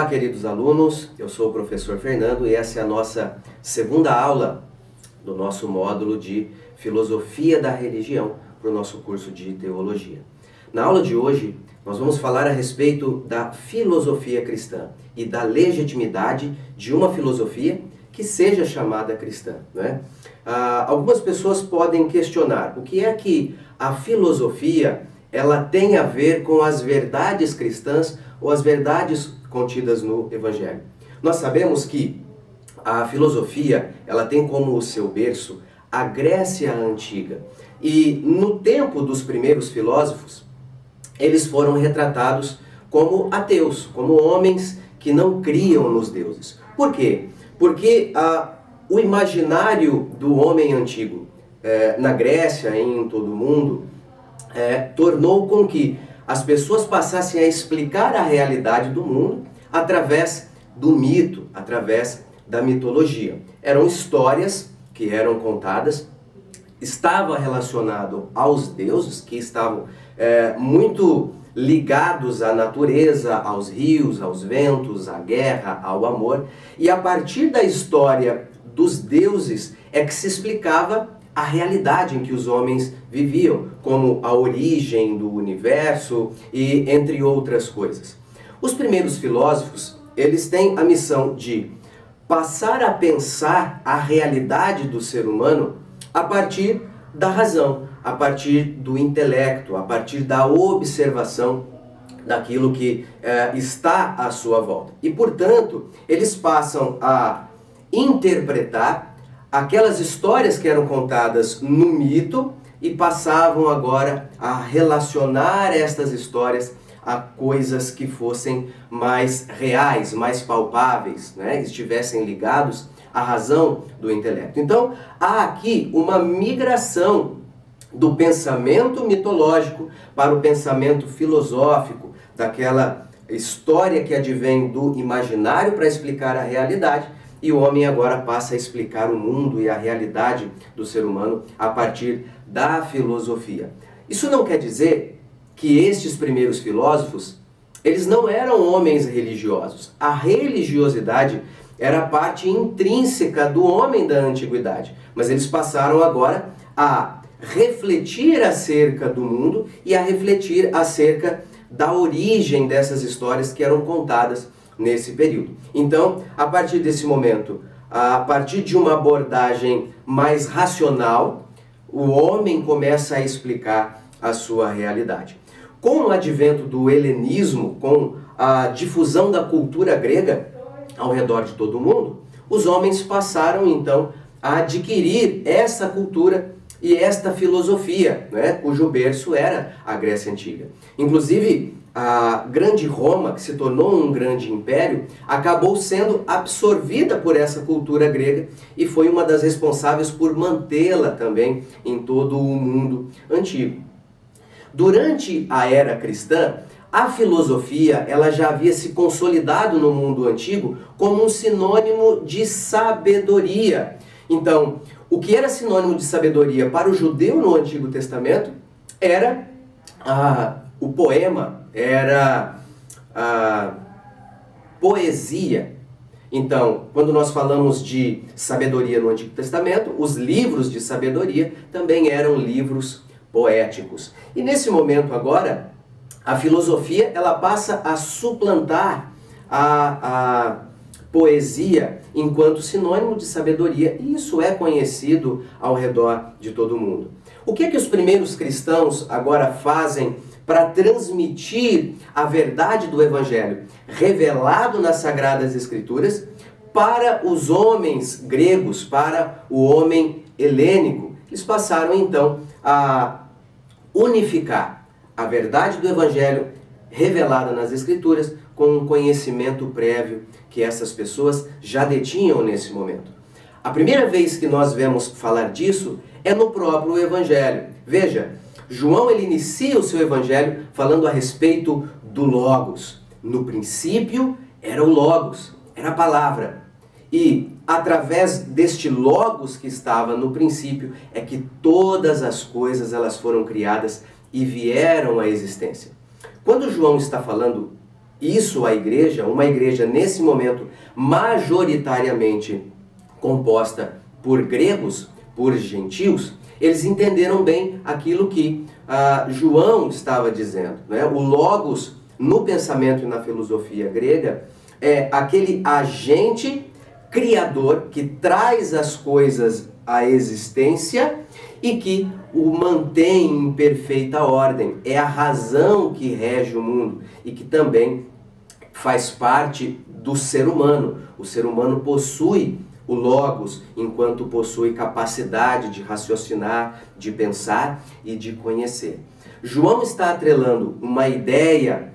Olá, queridos alunos, eu sou o professor Fernando e essa é a nossa segunda aula do nosso módulo de Filosofia da Religião para o nosso curso de Teologia. Na aula de hoje, nós vamos falar a respeito da filosofia cristã e da legitimidade de uma filosofia que seja chamada cristã, não é? Algumas pessoas podem questionar o que é que a filosofia ela tem a ver com as verdades cristãs ou as verdades contidas no Evangelho. Nós sabemos que a filosofia ela tem como seu berço a Grécia Antiga. E no tempo dos primeiros filósofos, eles foram retratados como ateus, como homens que não criam nos deuses. Por quê? Porque o imaginário do homem antigo na Grécia e em todo o mundo tornou com que as pessoas passassem a explicar a realidade do mundo através do mito, através da mitologia. Eram histórias que eram contadas, estava relacionado aos deuses, que estavam muito ligados à natureza, aos rios, aos ventos, à guerra, ao amor. E a partir da história dos deuses é que se explicava a realidade em que os homens viviam, como a origem do universo e entre outras coisas. Os primeiros filósofos, eles têm a missão de passar a pensar a realidade do ser humano a partir da razão, a partir do intelecto, a partir da observação daquilo que está à sua volta. E, portanto, eles passam a interpretar aquelas histórias que eram contadas no mito e passavam agora a relacionar estas histórias a coisas que fossem mais reais, mais palpáveis, né? Estivessem ligados à razão do intelecto. Então, há aqui uma migração do pensamento mitológico para o pensamento filosófico, daquela história que advém do imaginário para explicar a realidade, e o homem agora passa a explicar o mundo e a realidade do ser humano a partir da filosofia. Isso não quer dizer que estes primeiros filósofos, eles não eram homens religiosos. A religiosidade era parte intrínseca do homem da antiguidade, mas eles passaram agora a refletir acerca do mundo e a refletir acerca da origem dessas histórias que eram contadas nesse período. Então, a partir desse momento, a partir de uma abordagem mais racional, o homem começa a explicar a sua realidade. Com o advento do helenismo, com a difusão da cultura grega ao redor de todo o mundo, os homens passaram então a adquirir essa cultura e esta filosofia, né, cujo berço era a Grécia Antiga. Inclusive, a grande Roma, que se tornou um grande império, acabou sendo absorvida por essa cultura grega e foi uma das responsáveis por mantê-la também em todo o mundo antigo. Durante a era cristã, a filosofia ela já havia se consolidado no mundo antigo como um sinônimo de sabedoria. Então, o que era sinônimo de sabedoria para o judeu no Antigo Testamento era o poema, era a poesia. Então, quando nós falamos de sabedoria no Antigo Testamento, os livros de sabedoria também eram livros poéticos. E nesse momento agora, a filosofia ela passa a suplantar a poesia enquanto sinônimo de sabedoria, e isso é conhecido ao redor de todo o mundo. O que é que os primeiros cristãos agora fazem para transmitir a verdade do Evangelho revelado nas Sagradas Escrituras para os homens gregos, para o homem helênico? Eles passaram então a unificar a verdade do Evangelho revelada nas Escrituras com um conhecimento prévio que essas pessoas já detinham nesse momento. A primeira vez que nós vemos falar disso é no próprio Evangelho. Veja, João ele inicia o seu Evangelho falando a respeito do Logos. No princípio era o Logos, era a palavra. E através deste Logos que estava no princípio é que todas as coisas elas foram criadas e vieram à existência. Quando João está falando isso a igreja, uma igreja nesse momento majoritariamente composta por gregos, por gentios, eles entenderam bem aquilo que João estava dizendo, né? O logos, no pensamento e na filosofia grega, é aquele agente criador que traz as coisas à existência e que o mantém em perfeita ordem. É a razão que rege o mundo e que também faz parte do ser humano. O ser humano possui o logos, enquanto possui capacidade de raciocinar, de pensar e de conhecer. João está atrelando uma ideia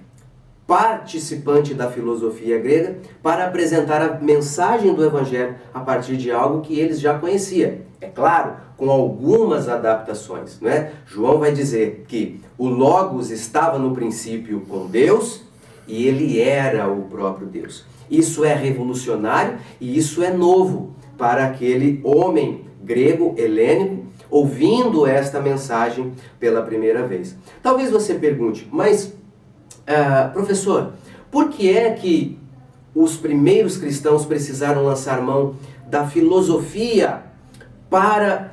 participante da filosofia grega para apresentar a mensagem do Evangelho a partir de algo que eles já conheciam. É claro, com algumas adaptações, né? João vai dizer que o Logos estava no princípio com Deus e ele era o próprio Deus. Isso é revolucionário e isso é novo para aquele homem grego, helênico, ouvindo esta mensagem pela primeira vez. Talvez você pergunte, mas professor, por que é que os primeiros cristãos precisaram lançar mão da filosofia para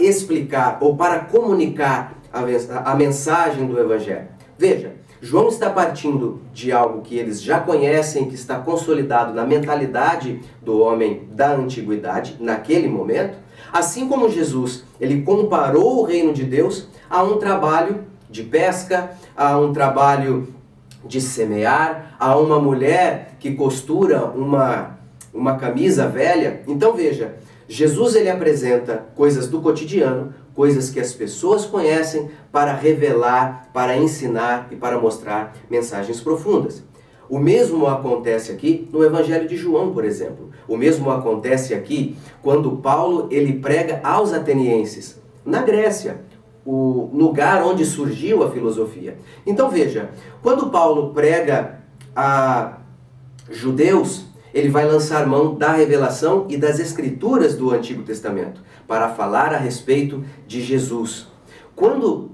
explicar ou para comunicar a mensagem do Evangelho? Veja, João está partindo de algo que eles já conhecem, que está consolidado na mentalidade do homem da antiguidade, naquele momento, assim como Jesus, ele comparou o reino de Deus a um trabalho de pesca, a um trabalho de semear, a uma mulher que costura uma camisa velha. Então veja, Jesus ele apresenta coisas do cotidiano, coisas que as pessoas conhecem para revelar, para ensinar e para mostrar mensagens profundas. O mesmo acontece aqui no Evangelho de João, por exemplo. O mesmo acontece aqui quando Paulo ele prega aos atenienses, na Grécia, o lugar onde surgiu a filosofia. Então veja, quando Paulo prega a judeus, ele vai lançar mão da revelação e das escrituras do Antigo Testamento para falar a respeito de Jesus. Quando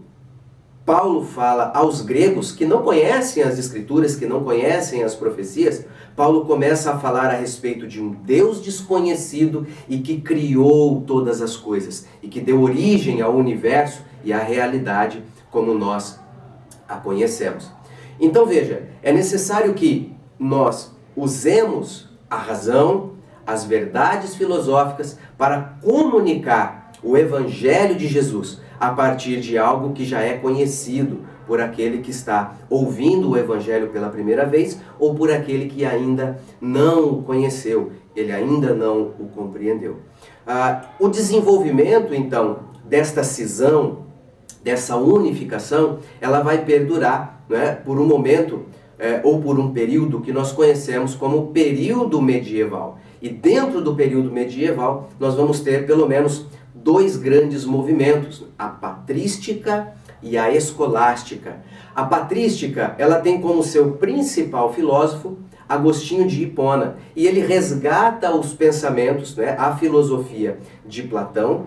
Paulo fala aos gregos que não conhecem as escrituras, que não conhecem as profecias, Paulo começa a falar a respeito de um Deus desconhecido e que criou todas as coisas e que deu origem ao universo e à realidade como nós a conhecemos. Então veja, é necessário que nós usemos a razão, as verdades filosóficas para comunicar o Evangelho de Jesus a partir de algo que já é conhecido por aquele que está ouvindo o Evangelho pela primeira vez ou por aquele que ainda não o conheceu, ele ainda não o compreendeu. O desenvolvimento, então, desta cisão, dessa unificação, ela vai perdurar, né, por um momento ou por um período que nós conhecemos como período medieval. E dentro do período medieval, nós vamos ter pelo menos dois grandes movimentos, a patrística e a escolástica. A patrística, ela tem como seu principal filósofo Agostinho de Hipona, e ele resgata os pensamentos, né, a filosofia de Platão,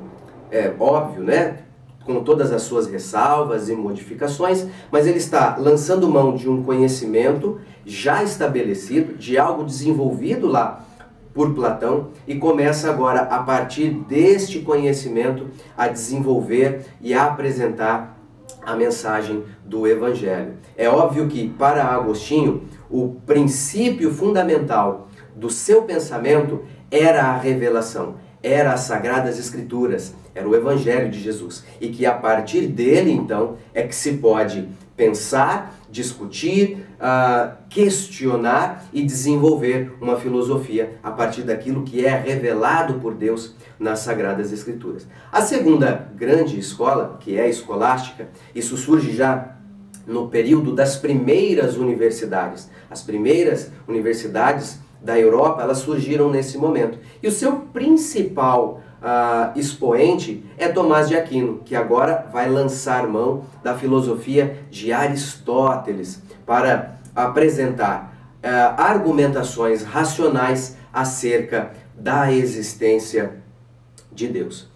é óbvio, né, com todas as suas ressalvas e modificações, mas ele está lançando mão de um conhecimento já estabelecido, de algo desenvolvido lá por Platão, e começa agora, a partir deste conhecimento, a desenvolver e a apresentar a mensagem do Evangelho. É óbvio que, para Agostinho, o princípio fundamental do seu pensamento era a revelação, era as Sagradas Escrituras, era o Evangelho de Jesus. E que a partir dele, então, é que se pode pensar, discutir, questionar e desenvolver uma filosofia a partir daquilo que é revelado por Deus nas Sagradas Escrituras. A segunda grande escola, que é a escolástica, isso surge já no período das primeiras universidades. As primeiras universidades da Europa, elas surgiram nesse momento. E o seu principal expoente é Tomás de Aquino, que agora vai lançar mão da filosofia de Aristóteles para apresentar argumentações racionais acerca da existência de Deus.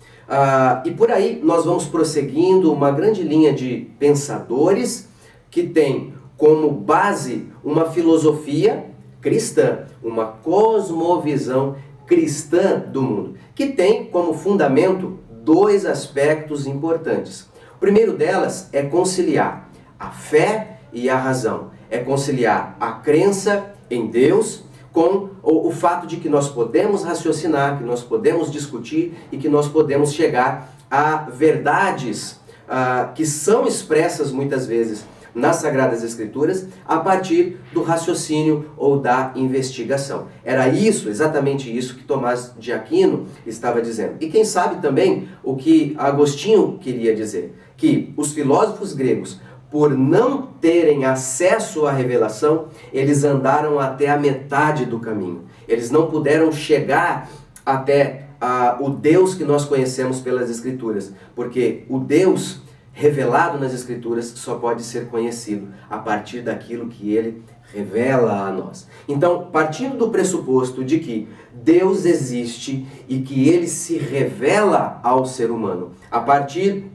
E por aí nós vamos prosseguindo uma grande linha de pensadores que tem como base uma filosofia cristã, uma cosmovisão cristã do mundo, que tem como fundamento dois aspectos importantes. O primeiro delas é conciliar a fé e a razão, é conciliar a crença em Deus com o fato de que nós podemos raciocinar, que nós podemos discutir e que nós podemos chegar a verdades que são expressas muitas vezes nas Sagradas Escrituras a partir do raciocínio ou da investigação. Era isso, exatamente isso que Tomás de Aquino estava dizendo. E quem sabe também o que Agostinho queria dizer, que os filósofos gregos, por não terem acesso à revelação, eles andaram até a metade do caminho. Eles não puderam chegar até o Deus que nós conhecemos pelas Escrituras, porque o Deus revelado nas Escrituras só pode ser conhecido a partir daquilo que ele revela a nós. Então, partindo do pressuposto de que Deus existe e que ele se revela ao ser humano, a partir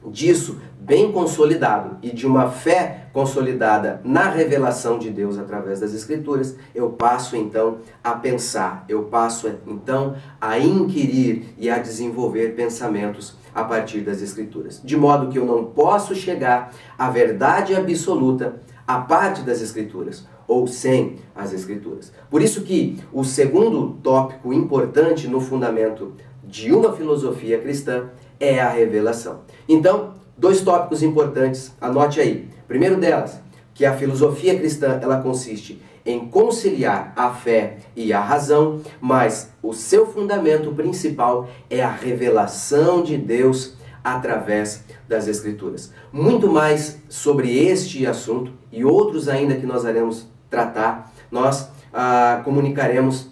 disso, bem consolidado e de uma fé consolidada na revelação de Deus através das Escrituras, eu passo então a pensar, eu passo então a inquirir e a desenvolver pensamentos a partir das Escrituras. De modo que eu não posso chegar à verdade absoluta a parte das Escrituras ou sem as Escrituras. Por isso que o segundo tópico importante no fundamento de uma filosofia cristã é a revelação. Então, dois tópicos importantes, anote aí. Primeiro delas, que a filosofia cristã ela consiste em conciliar a fé e a razão, mas o seu fundamento principal é a revelação de Deus através das Escrituras. Muito mais sobre este assunto e outros ainda que nós iremos tratar, nós comunicaremos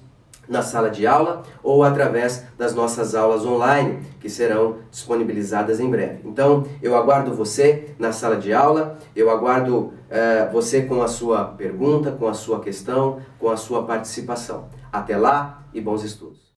na sala de aula ou através das nossas aulas online, que serão disponibilizadas em breve. Então, eu aguardo você na sala de aula, eu aguardo você com a sua pergunta, com a sua questão, com a sua participação. Até lá e bons estudos!